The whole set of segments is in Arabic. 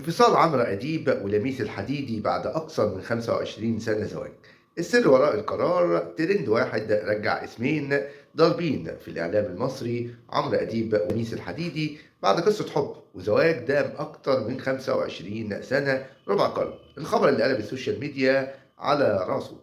انفصال عمرو أديب ولميس الحديدي بعد أكثر من 25 سنة زواج. السر وراء القرار ترند واحد رجع اسمين ضاربين في الإعلام المصري: عمرو أديب ولميس الحديدي، بعد قصة حب وزواج دام أكتر من 25 سنة، ربع قرن. الخبر اللي قلب السوشيال ميديا على راسه.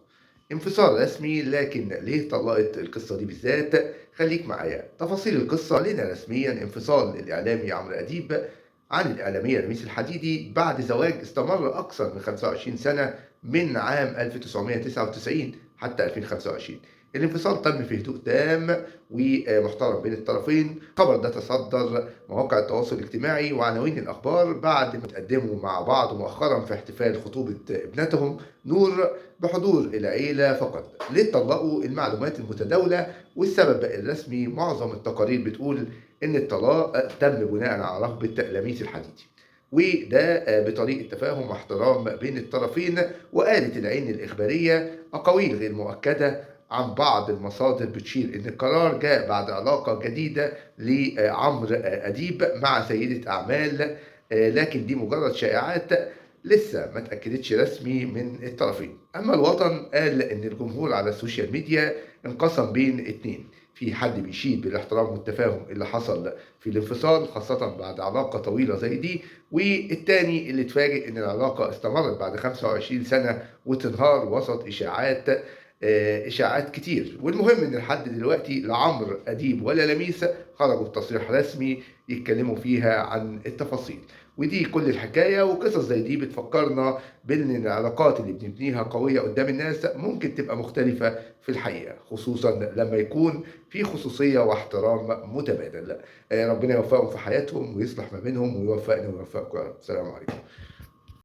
انفصال رسمي، لكن ليه طلقت القصة دي بالذات؟ خليك معايا. تفاصيل القصة لنا رسميا: انفصال الإعلامي عمرو أديب عن الإعلامية لميس الحديدي بعد زواج استمر أكثر من 25 سنة، من عام 1999 حتى 2025. الانفصال تم في هدوء تام ومحترم بين الطرفين. الخبر ده تصدر مواقع التواصل الاجتماعي وعناوين الأخبار بعد ما تقدموا مع بعض مؤخرا في احتفال خطوبة ابنتهم نور بحضور العيلة فقط. ليه اتطلقوا؟ المعلومات المتداولة والسبب الرسمي: معظم التقارير بتقول إن الطلاق تم بناء على رغبة لميس الحديدي، وده بطريقة تفاهم واحترام بين الطرفين. وقالت العين الإخبارية أقاويل غير مؤكدة عن بعض المصادر بتشير إن القرار جاء بعد علاقة جديدة لعمرو أديب مع سيدة أعمال، لكن دي مجرد شائعات لسه ما اتأكدتش رسمي من الطرفين. أما الوطن قال إن الجمهور على السوشيال ميديا انقسم بين اتنين: في حد بيشيد بالاحترام والتفاهم اللي حصل في الانفصال خاصة بعد علاقة طويلة زي دي، والتاني اللي اتفاجئ إن العلاقة استمرت بعد 25 سنة وتنهار وسط إشاعات كتير. والمهم إن لحد دلوقتي لا عمرو أديب ولا لميس خرجوا بتصريح رسمي يتكلموا فيها عن التفاصيل. ودي كل الحكاية. وقصص زي دي بتفكرنا بإن العلاقات اللي بنبنيها قوية قدام الناس ممكن تبقى مختلفة في الحقيقة، خصوصا لما يكون في خصوصية واحترام متبادل. ربنا يوفقهم في حياتهم ويصلح ما بينهم ويوفقنا ويوفقكم يا رب. السلام عليكم.